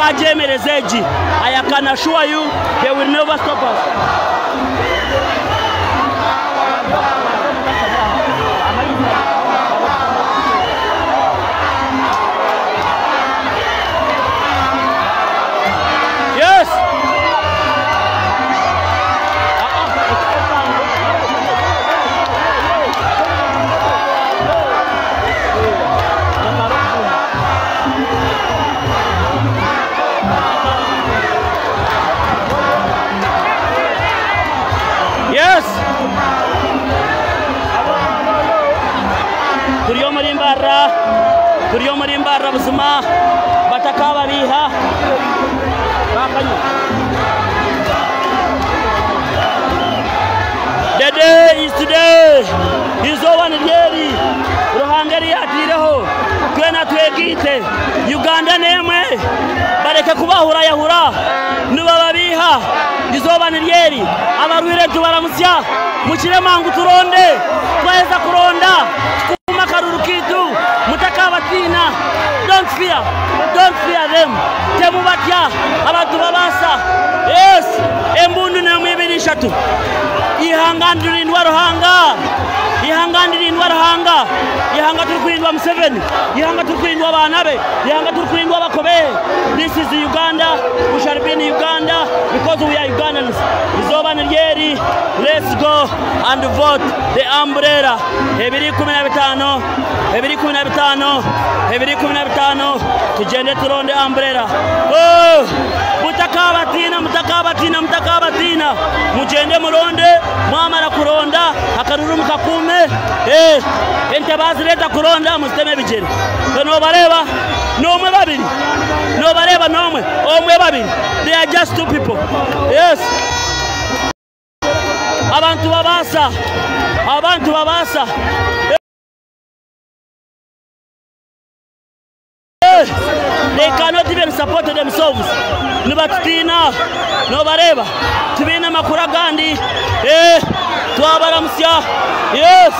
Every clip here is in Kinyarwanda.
tukajemerezeji. I can assure you they will never stop us. Yes. Yes. Turiyo muri mbarra buzima batakaba biha bakanyo. The day is today. Izo wanigeri ruhangari atireho twena twegite Uganda nemwe bareke kubahura yahura nubababiha. Izo wanigeri abarwire tubaramusya mukire mangu turonde tweza kuronda kuma karurukitu mutakabatina. Don't fear them. Temubatya abantu babasa. Yes, embundu nemwibirishatu ihangandurindwa ruhanga. Ihanga turkwindwa Museveni, ihanga turkwindwa banabe, ihanga turkwindwa bakobe. This is Uganda. We shall be in Uganda because we are Ugandans. Izoba nigeri. Let's go and vote the umbrella. 2015 tugende turonde umbrella. Oh, mutakabatina mugende muronde mwamara kuronda akaruru mukakume. Ente bazireta kuronda musteme bijeri. No bareba nomwe babiri. Omwe babiri. They are just two people. Yes. Abantu babasa. They cannot even support themselves. Nubatitina, no bareba. Tubina makura gandi. Tuabaramsya. Yes.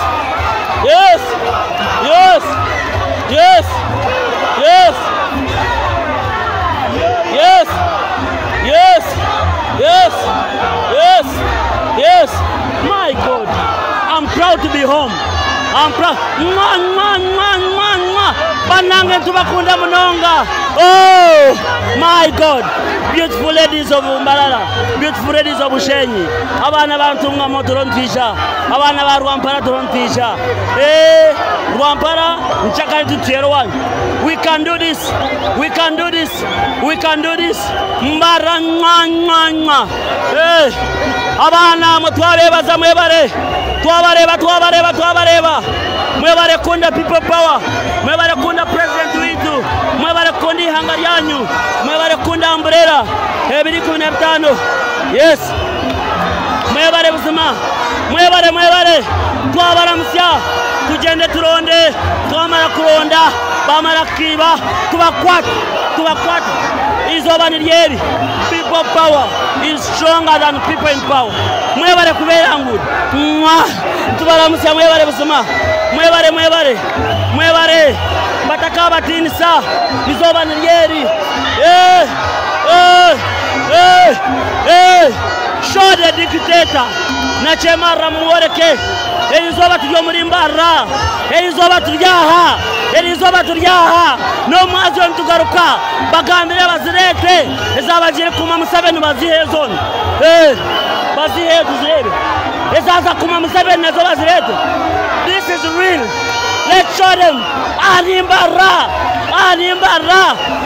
My God, I'm proud to be home. I'm proud. Banange tubakunda munonga. Oh my God, beautiful ladies of Mbarara, beautiful ladies of Bushenyi. Abana bantunga motorontisha, abana ba Rwampara torontisha. Rwampara nchaka tutero wan. We can do this. Mbara nwa. Abana mutwareba za mwebare. Twabareba. Mwebare kunda people power. Mwebare kunda president witu. Mwebare kundi hanga yanyu. Mwebare kunda umbrella. 2015. Yes. Mwebare buzima. Mwebare. Twabaramusya. Tugende turonde. Twamara kuronda. Bamara kiba. Tubakwata. Izoba niriyeri. People power is stronger than people in power. Mwebare kubera ngudi. Tubaramusya mwebare buzima. Mwebare. Batakabatinisa. Izoba niriyeri. Show the dictator. Nachemara muoreke. Izoba tujo muri mbarra. Izoba turyaha. No mwazo ntugaruka. Bagambire bazirete. Ezabagire kuma Museveni bazihe zone. Bazihe tuzirebe. Ezaza kuma Museveni nazo bazirete. This is real. Let's show them. Animbarra.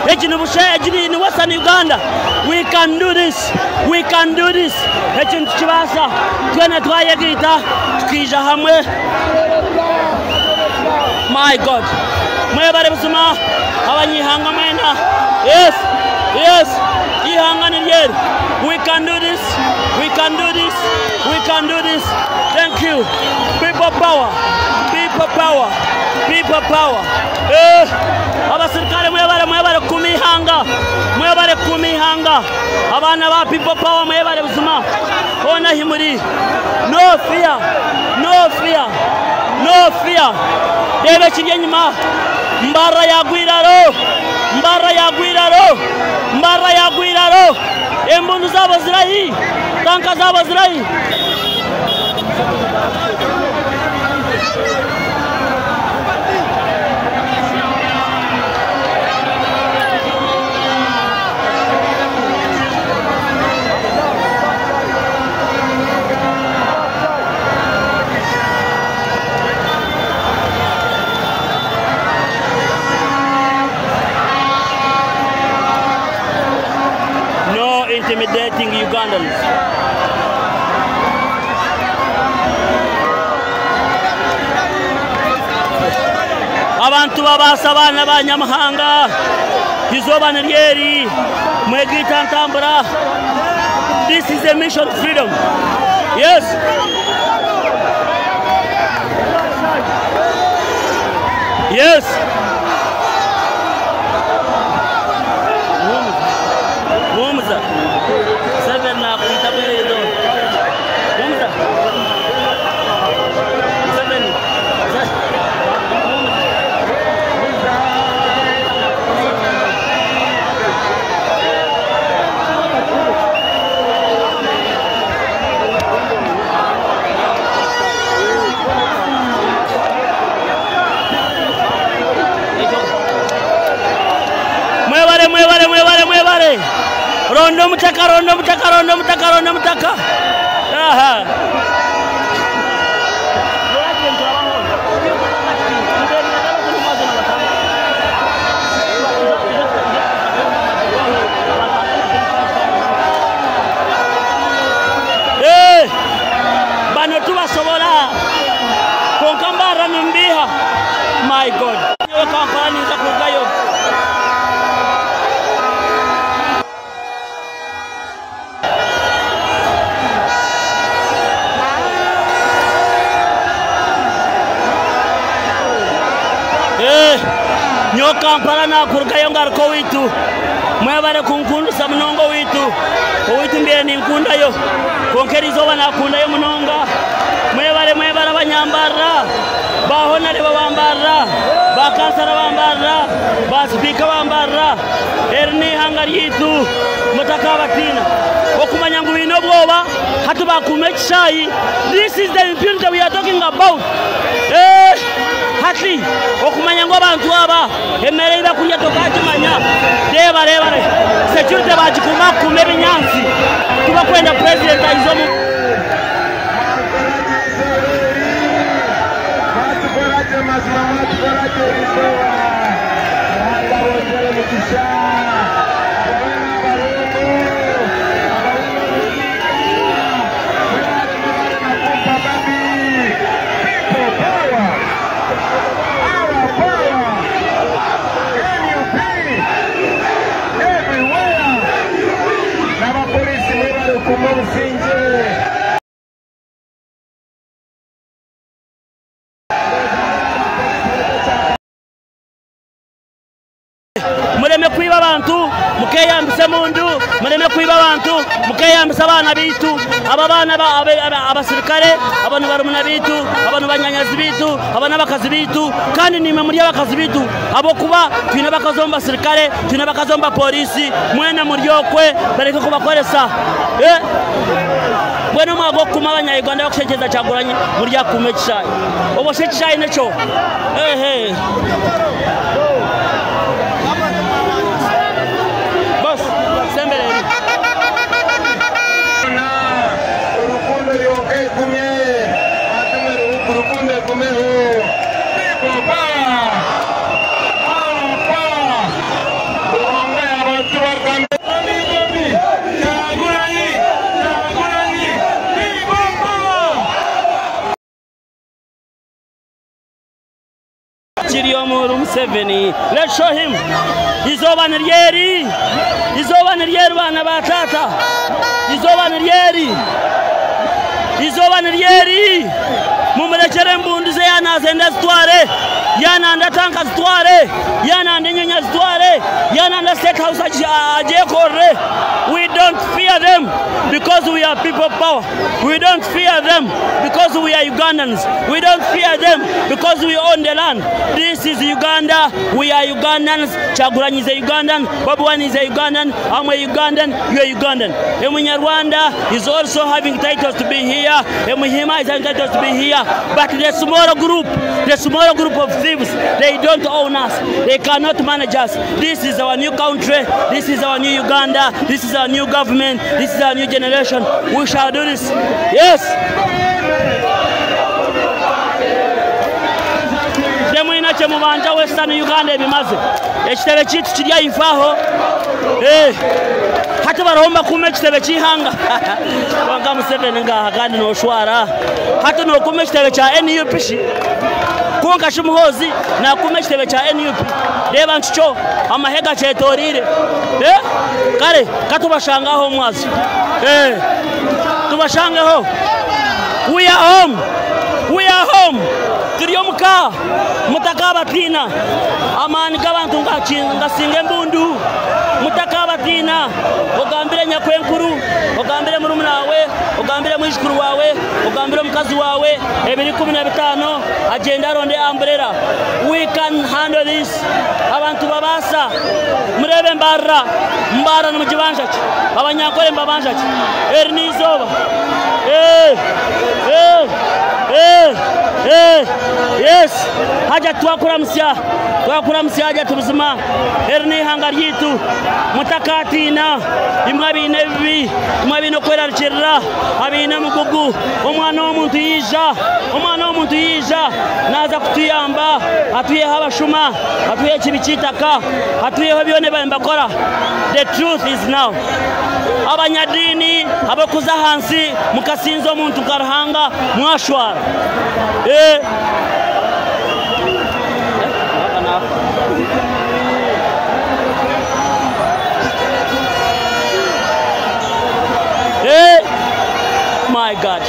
Ejini in Western Uganda. We can do this. Ejini chibasa. Twene twayegita. Tukija hamwe. My God. Mwebare busuma. Abanyihanga mena. Yes. Ihanga niyeri. We can do this. Thank you. People power. Abasirikare mwebare kumihanga. Abana ba people power mwebare busuma. Ona himuri. No fear. Debe chirye nyuma. Mbara ya gwiraro. embundu zabo zirahi, tanka zabo zirahi. Intimidating Ugandans. Abantu babasa abana b'abanyamahanga izuba niryeri mwegita ntambura. This is a mission freedom. Yes. Yes. Mumza. Seven na kuitabele do. Mumza. Seven. Muevare. Rondo mutaka. Aha. Bano tuwa sobola. Konkambara nimbiha. My God. Yo kampani za kugayo. Nyo Kampala na kurgayo ngarko witu mwebare kunkundu sa mnongo witu mbere ni nkunda yo konkeri zo bana kunda yo mnonga mwebare abanyambara bahonare babambara bakansara bambara basipika bambara erni hangari yitu mutaka batina okumanya ngo bino bwoba hatuba kumekishayi. This is the impunity we are talking about. Hati okumanya ngo abantu aba emere iba kurya tokakimanya debare security bajikuma kumebe nyansi tuba kwenda president aizomu mureme kwiba abantu mukeyambise mundu mureme kwiba abantu mukeyambise abana bitu aba bana abasirikare abantu barumuna bitu abantu banyanyazi bitu abana bakazi bitu kandi nimwe muri abakazi bitu abo kuba twine bakazomba sirikare twine bakazomba polisi mwena muryokwe bareke kubakoresa bueno mwago kuma abanyayuganda bakushekeza cyaguranye murya kumekishayi oboshe kishayi neco Museveni, let's show him. Izoba niryeri bana batata. Izoba niryeri mumurekere mbunduze yanazenda zitware yananda tanka zitware yananda nyenya zitware yananda state house aje korre. We don't fear them. them because we are people power. We don't fear them because we are Ugandans. We don't fear them because we own the land. This is Uganda. We are Ugandans. Kyagulanyi is a Ugandan. Bobi Wine is a Ugandan. I'm a Ugandan. You are Ugandan. Rwanda is also having titles to be here. Muhima is having titles to be here. But the smaller group of thieves, they don't own us. They cannot manage us. This is our new country. This is our new Uganda. This is our new government. This is our new generation. We shall do this. Yes. Demuina chemubanja Western Uganda ebimaze. Ekitebe kitu kirya ifaho. Hata baromba kume kitebe kihanga. Wanga Museveni ngaha kandi no shwara. Hata no kume kitebe cha NUP shi. Kunga shumuhozi na kume kitebe cha NUP. Reba nchicho amahega chetorire. Kare katubashangaho mwazi. Tubashangaho. We are home. We are home. Turiyomuka mutakabatina amani gabantu ngasinge mbundu mutakabatina ogambire nyakwenkuru ogambire murumuna wawe ogambire mwishukuru wawe ogambire mukazi wawe 2015 agenda ronde umbrella. We can handle this. Abantu babasa murebe mbara no mujibanja ki abanyakore mbabanja ki ernizoba yes haja twakuramsya haja tubuzima erni hanga ryitu mutakatina imwabine bibi imwabine kwera rchirra abine mugugu omwana w'omuntu yija naza kutuyamba atuye habashuma atuye kibikitaka atuye byone bambakora. The truth is now abanyadini abakuza hansi mukasinzo omuntu karahanga mwashwara my God.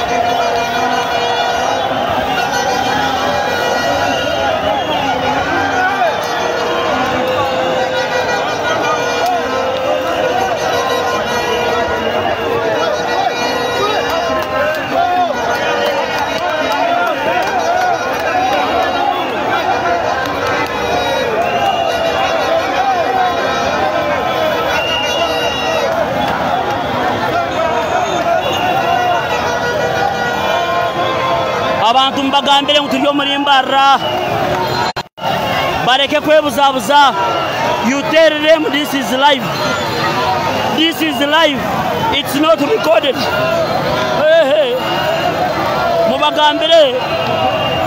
Abantu mbagambire ngutulyo muri mbara bareke kwebuzabuza. You tell them this is live. This is live. It's not recorded. Mubagambire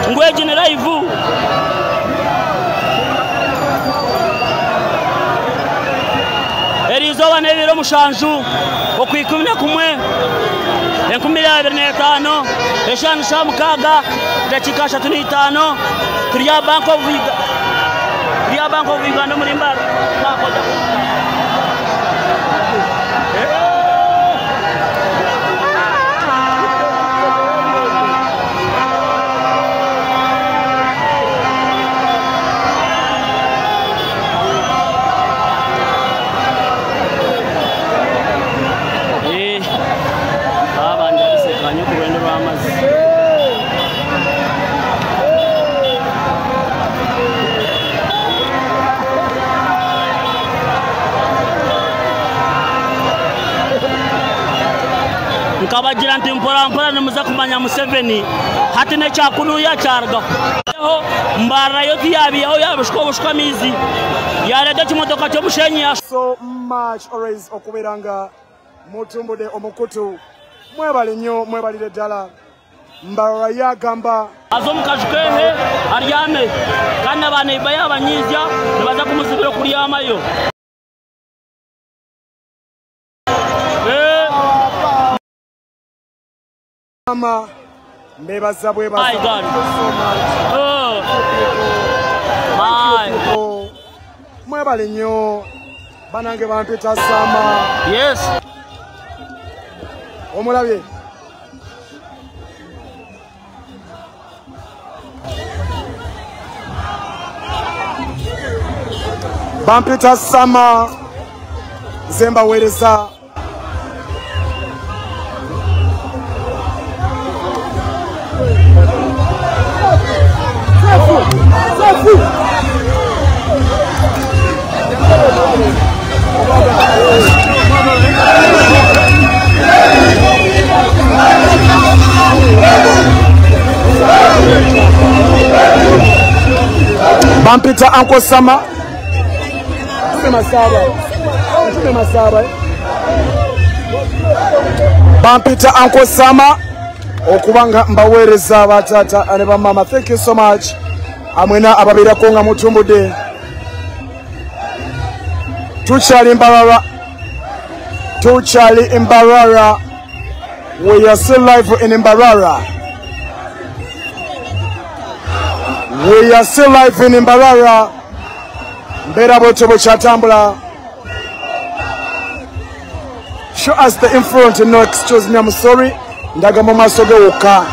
ngweje ne live. Erizoba nebiro mushanju okwikumina kumwe 2025 eshanu shamukaga dakika 35 turiya Bank of Uganda muri mbara nakoja kabagira nti mpora nemuza kumanya Museveni hati ne cyakunuya cyarga mbara yo tiyabi aho yabishwa mizi yarede kimotoka cyo mushenyi so much always okuberanga mutumbude omukutu mwebale nnyo mwebalire ddala mbara yagamba azomukajwehe aryame kandi abana ibaya abanyizya nibaza kumusubira kuryamayo. Mbebaza bwebaza. My God. Mwebale nnyo banange bampita Sama. Yes. Omulabye. Bampita Sama Zemba wereza Bampita Uncle Sama. Bampita Uncle Sama. Okubanga mbawereza batata ane bamama. Thank you so much. Amwena ababira konga mutumbude. Tuchali Mbarara. Tuchali Mbarara. We are still live in Mbarara. We are still live in Mbarara. Mbera botobo chatambula. Show us the in front. No, excuse me, I'm sorry. Ndaga mama soge woka.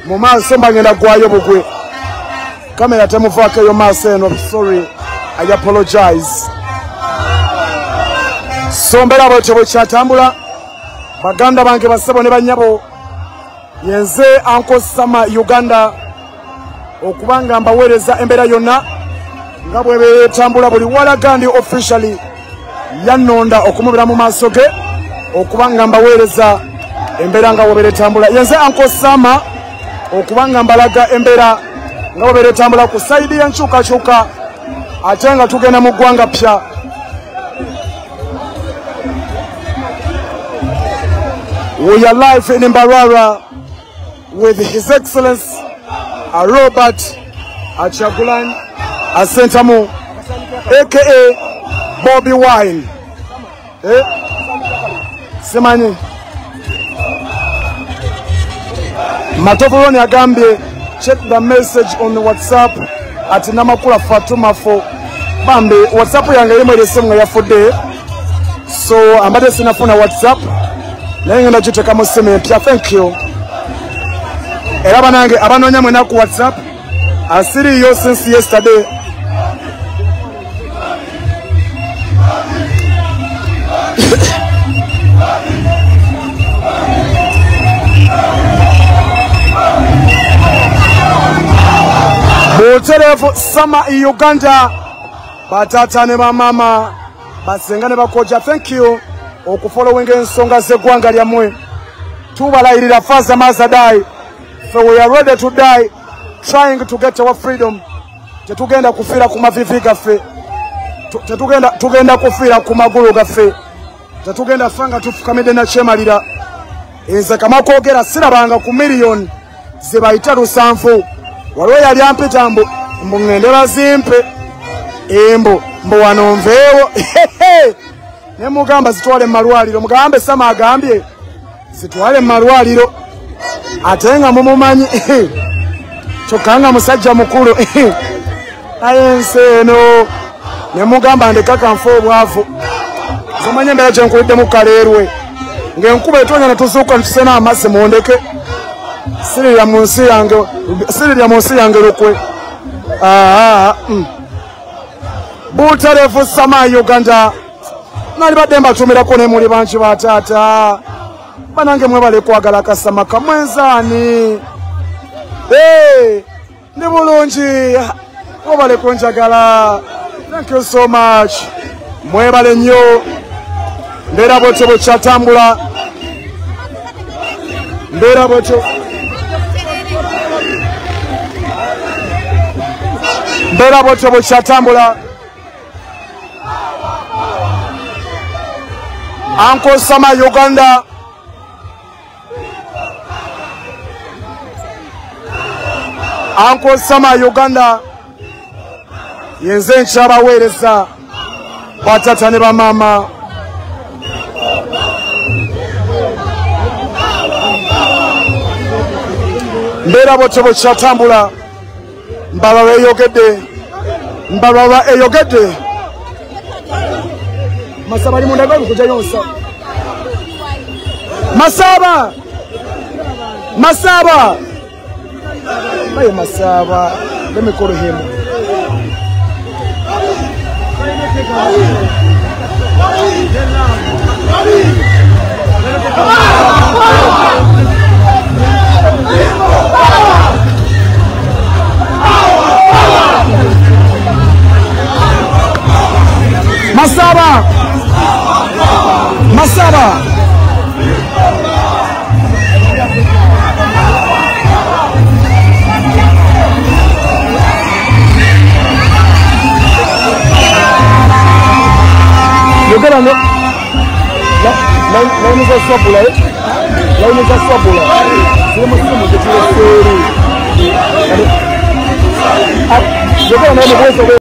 Mama semba ngenda gwayo bugwe. Kamera temuvaka yo maseno. I'm sorry. I apologize. So mbera botobo chatambula. Baganda bange basebo ne banyabo. Yenze Uncle Sama Uganda. Okubanga mbawereza embera yonna nga bwe tambula buli walagandi officially yanonda okumubira mu maaso ge okubanga mbawereza embera nga bwe tambula yenze Uncle Sama okubanga mbalaga embera nga bwe tambula ku side ya nchuka ate nga tugenda mu ggwanga pya. We are live in Mbarara with His Excellency Robert Achagulan Asentamu, aka Bobby Wine. Semani Matovuroni Agambie, check the message on the WhatsApp at Namakula Fatuma for Bambi. WhatsApp yange yemwe semwe yafude. So ambade sinafuna WhatsApp. Nenga nachiteka museme pya. Thank you. Era banange abanonya mwena ku WhatsApp asiri yo since yesterday. Boterefu Sama Uganda batata ne bamama basenga ne bakoja. Thank you okufollowing ensonga zeggwanga lyamwe. Tubalayirira Faza Mazadai. So we are ready to die trying to get our freedom. Tetugenda kufira ku mavivi gaffe. Tetugenda kufira ku magulu gaffe. Tetugenda fanga tufukamide na chemalira. Enze kama kwogera sirabanga ku million ze bayita lusanfu. Waliwo yali ampita mbu ngendera zimpe. Embo mbu wano nveewo. Ne mugamba zitwale mu malwaliro. Mugambe Sama agambye zitwale mu malwaliro. Atenga mumumanyi chokanga musajja mukulu ayenseno ne mugamba ndekaka mfo bwavu zamanye mbere je nkulide mu kalerwe ngenkuba etonya natusuka ntusena amase mondeke siri ya munsi yange lokwe Butarefu Sama Uganda nali bademba tumira ko ne muli banchi batata banange mwebale kwagala kasama kamwenzani ndi bulungi mwebale kunjagala. Thank you so much. Mwebale nnyo mbeera bwetyo bwekyatambula mbeera bwetyo bwekyatambula. Uncle Sama Uganda Uncle Sama Uganda yenze nchabawereza batata ne bamama. Mbera bwetyo bwekyatambula. Mbarara eyogedde. Masaba ali munda gwalu kuja yonsa. Masaba Hey Masaba, let me call him. Baba. Yogera no. La unisa swapula eh. La unisa swapula. Sema sema je tule seri. Yogera no mwezo